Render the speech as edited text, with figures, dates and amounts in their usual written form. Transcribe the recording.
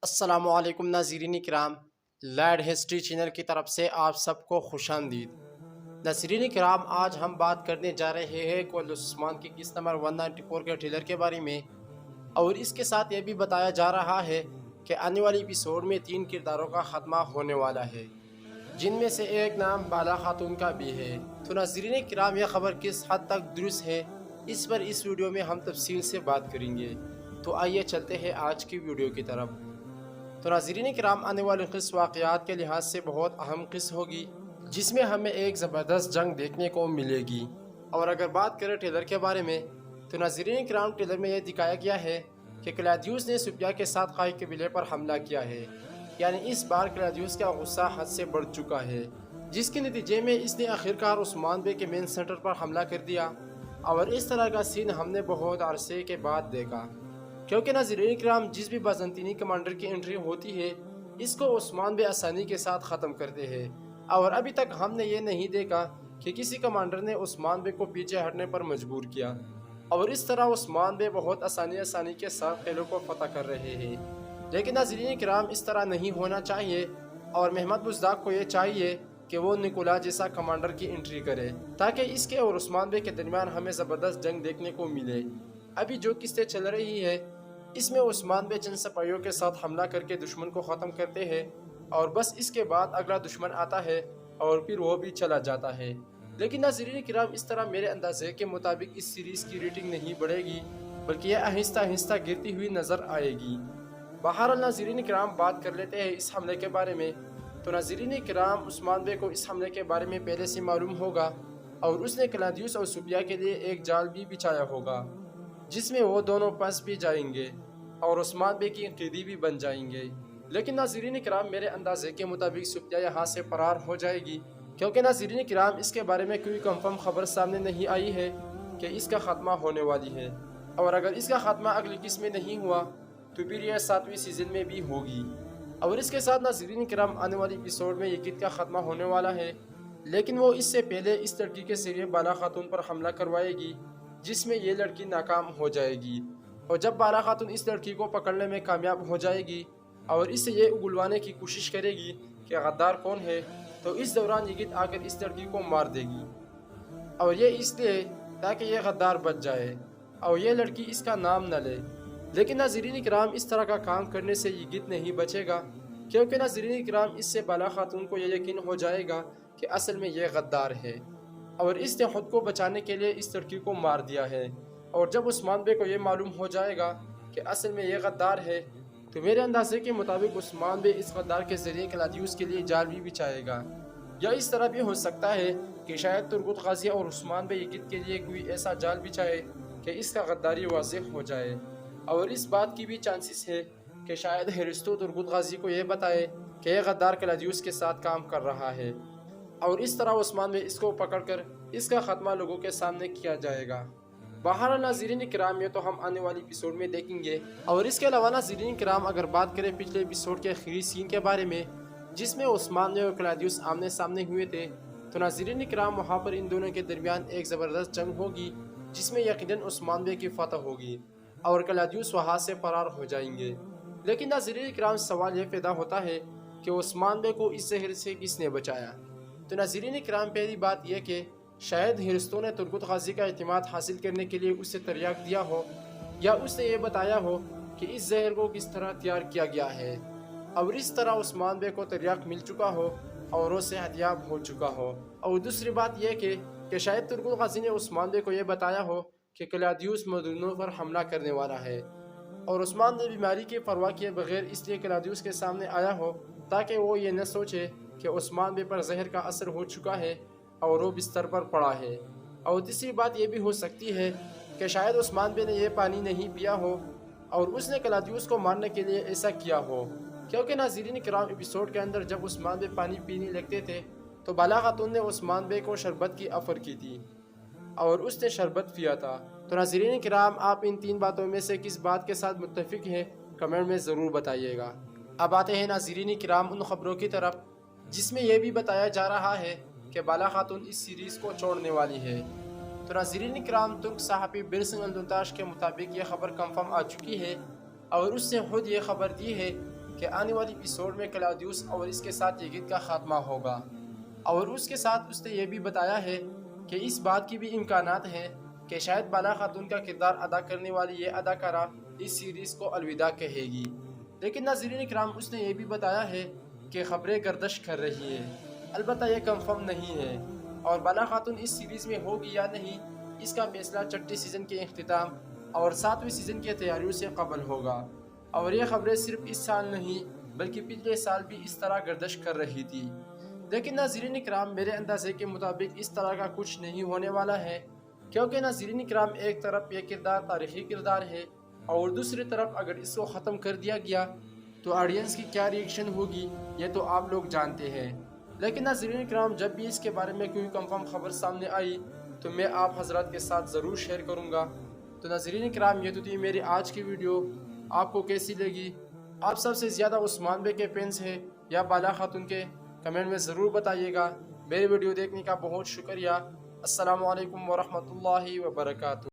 अस्सलामुअलैकुम नाज़रीन किराम, लैड हिस्ट्री चैनल की तरफ से आप सबको खुशामदीद। नाज़रीन किराम, आज हम बात करने जा रहे हैं कुल उस्मान की किस्त नंबर 194 के ट्रेलर के बारे में, और इसके साथ ये भी बताया जा रहा है कि आने वाली एपिसोड में 3 किरदारों का ख़त्मा होने वाला है, जिनमें से एक नाम बाला खातून का भी है। तो नाज़रीन किराम, यह खबर किस हद तक दुरुस्त है, इस पर इस वीडियो में हम तफसील से बात करेंगे। तो आइए चलते हैं आज की वीडियो की तरफ। तो नाज़रीन किराम, आने वाली क़िस्त वाक़यात के लिहाज से बहुत अहम क़िस्त होगी, जिसमें हमें एक ज़बरदस्त जंग देखने को मिलेगी। और अगर बात करें ट्रेलर के बारे में, तो नाज़रीन किराम, ट्रेलर में यह दिखाया गया है कि क्लैदियुस ने सुफिया के साथ काई कबीले पर हमला किया है। यानी इस बार क्लैदियुस का गुस्सा हद से बढ़ चुका है, जिसके नतीजे में इसने आखिरकार उस्मान बे के मेन सेंटर पर हमला कर दिया। और इस तरह का सीन हमने बहुत अरसे के बाद देखा, क्योंकि नाज़रीन किराम, जिस भी बाज़ंतीनी कमांडर की एंट्री होती है, इसको उस्मान बे आसानी के साथ ख़त्म करते हैं। और अभी तक हमने ये नहीं देखा कि किसी कमांडर ने उस्मान बे को पीछे हटने पर मजबूर किया। और इस तरह उस्मान बे बहुत आसानी के साथ किलों को फतह कर रहे हैं। लेकिन नाज़रीन किराम, इस तरह नहीं होना चाहिए, और महमद बुज़दाक को ये चाहिए कि वो निकोला जैसा कमांडर की एंट्री करे, ताकि इसके और उस्मान बे के दरमियान हमें ज़बरदस्त जंग देखने को मिले। अभी जो किस्तें चल रही है, इसमें उस्मान बे चंद सिपाहियों के साथ हमला करके दुश्मन को ख़त्म करते हैं, और बस इसके बाद अगला दुश्मन आता है और फिर वो भी चला जाता है। लेकिन नाज़रीन किराम, इस तरह मेरे अंदाजे के मुताबिक इस सीरीज़ की रेटिंग नहीं बढ़ेगी, बल्कि यह आहिस्ता आहिस्ता गिरती हुई नज़र आएगी। बहरहाल नाज़रीन किराम, बात कर लेते हैं इस हमले के बारे में। तो नाज़रीन किराम, उस्मान बे को इस हमले के बारे में पहले से मालूम होगा, और उसने क्लैदियुस और सुफिया के लिए एक जाल भी बिछाया होगा, जिसमें वो दोनों फंस भी जाएंगे और उस्मान बे की कैदी भी बन जाएंगे। लेकिन नाज़रीन किराम, मेरे अंदाजे के मुताबिक सुफिया यहाँ से फरार हो जाएगी, क्योंकि नाज़रीन किराम, इसके बारे में कोई कंफर्म खबर सामने नहीं आई है कि इसका ख़त्मा होने वाली है। और अगर इसका ख़त्मा अगली किस्त में नहीं हुआ, तो फिर यह 7वीं सीज़न में भी होगी। और इसके साथ नाज़रीन किराम, आने वाली एपिसोड में यकीत का ख़त्मा होने वाला है, लेकिन वो इससे पहले इस लड़की के ज़रिए बाला खातून पर हमला करवाएगी, जिसमें ये लड़की नाकाम हो जाएगी। और जब बाला खातून इस लड़की को पकड़ने में कामयाब हो जाएगी और इससे ये उगलवाने की कोशिश करेगी कि गद्दार कौन है, तो इस दौरान यकीत आकर इस लड़की को मार देगी। और ये इसलिए ताकि ये गद्दार बच जाए और ये लड़की इसका नाम न ले। लेकिन नाज़रीन किराम, इस तरह का काम करने से यकीत नहीं बचेगा, क्योंकि नाज़रीन किराम, इससे बाला खातून को यह यकीन हो जाएगा कि असल में यह गद्दार है, और इसने खुद को बचाने के लिए इस लड़की को मार दिया है। और जब उस्मान बे को ये मालूम हो जाएगा कि असल में ये गद्दार है, तो मेरे अंदाजे के मुताबिक उस्मान बे इस गद्दार के ज़रिए क्लैदियुस के लिए जाल भी बिछाएगा। या इस तरह भी हो सकता है कि शायद तुर्गुत गाज़ी और उस्मान बे यकीत के लिए कोई ऐसा जाल बिछाए कि इसका गद्दारी वाज़ेह हो जाए। और इस बात की भी चांसेस है कि शायद हेरिस्तो तुर्गुत गाज़ी को यह बताए कि यह गद्दार क्लैदियुस के साथ काम कर रहा है, और इस तरह उस्मान बे इसको पकड़कर इसका ख़त्मा लोगों के सामने किया जाएगा। बहरहाल नाज़रीन किराम, ये तो हम आने वाली एपिसोड में देखेंगे। और इसके अलावा नाज़रीन किराम, अगर बात करें पिछले एपिसोड के आखिरी सीन के बारे में, जिसमें उस्मान बे और क्लैदियुस आमने सामने हुए थे, तो नाज़रीन किराम, वहाँ पर इन दोनों के दरमियान एक ज़बरदस्त जंग होगी, जिसमें यकीनन उस्मान बे की फतह होगी और क्लैदियुस वहाँ से फरार हो जाएंगे। लेकिन नाज़रीन किराम, सवाल ये पैदा होता है कि उस्मान बे को इस जहर से किसने बचाया। तो नाज़रीन किराम, पहली बात यह कि शायद हिरिस्तो ने तुर्गुत गाज़ी का एतमाद हासिल करने के लिए उसे तर्याक दिया हो, या उसने ये बताया हो कि इस जहर को किस तरह तैयार किया गया है, और इस तरह उस्मान बे को तर्याक मिल चुका हो और वो सेहतयाब हो चुका हो। और दूसरी बात यह कि शायद तुर्गुत गाज़ी ने उस्मान बे को यह बताया हो कि क्लैदियुस मदूनों पर हमला करने वाला है, और उस्मान ने बीमारी की परवाह किए बगैर इसलिए क्लैदियुस के सामने आया हो, ताकि वो ये न सोचे कि उस्मान बे पर जहर का असर हो चुका है और वो बिस्तर पर पड़ा है। और तीसरी बात यह भी हो सकती है कि शायद उस्मान बे ने यह पानी नहीं पिया हो और उसने क्लैदियुस को मारने के लिए ऐसा किया हो, क्योंकि नाज़रीन किराम, एपिसोड के अंदर जब उस्मान बे पानी पीने लगते थे, तो बाला खातून ने उस्मान बे को शरबत की ऑफ़र की थी और उसने शरबत पिया था। तो नाज़रीन किराम, आप इन 3 बातों में से किस बात के साथ मुत्तफिक हैं, कमेंट में ज़रूर बताइएगा। अब आते हैं नाज़रीन किराम उन खबरों की तरफ जिसमें यह भी बताया जा रहा है कि बाला खातून इस सीरीज़ को छोड़ने वाली है। तो नाज़रीन किराम, तुर्क सहाफ़ी बिरसिंग अल-दुंताश के मुताबिक यह खबर कंफर्म आ चुकी है, और उसने खुद ये खबर दी है کہ آنے والی ایپیسوڈ میں کلاودیوس اور اس کے ساتھ یگد کا خاتمہ ہوگا، اور اس کے ساتھ اس نے یہ بھی بتایا ہے کہ اس بات کی بھی امکانات ہیں کہ شاید بالا خاتون کا کردار ادا کرنے والی یہ اداکارہ اس سیریز کو الوداع کہے گی۔ لیکن ناظرین اکرام، اس نے یہ بھی بتایا ہے کہ خبریں گردش کر رہی ہیں، البتہ یہ کنفرم نہیں ہے، اور بالا خاتون اس سیریز میں ہوگی یا نہیں اس کا فیصلہ چھٹے سیزن کے اختتام اور 7ویں سیزن کی تیاریوں سے قبل ہوگا۔ اور یہ خبریں صرف اس سال نہیں بلکہ پچھلے سال بھی اس طرح گردش کر رہی تھی۔ لیکن ناظرین اکرام، میرے اندازے کے مطابق اس طرح کا کچھ نہیں ہونے والا ہے، کیونکہ ناظرین اکرام ایک طرف یہ کردار تاریخی کردار ہے اور دوسری طرف اگر اس کو ختم کر دیا گیا تو آڈینس کی کیا ری ایکشن ہوگی یہ تو آپ لوگ جانتے ہیں۔ لیکن ناظرین اکرام، جب بھی اس کے بارے میں کوئی کنفرم خبر سامنے آئی تو میں آپ حضرات کے ساتھ ضرور شیئر کروں گا۔ تو ناظرین اکرام، یہ تو تھی میری آج کی ویڈیو، آپ کو کیسی لگی؟ آپ سب سے زیادہ عثمان بے کے فینس ہیں یا بالا خاتون کے؟ کمنٹ میں ضرور بتائیے گا۔ میری ویڈیو دیکھنے کا بہت شکریہ۔ السلام علیکم ورحمۃ اللہ وبرکاتہ۔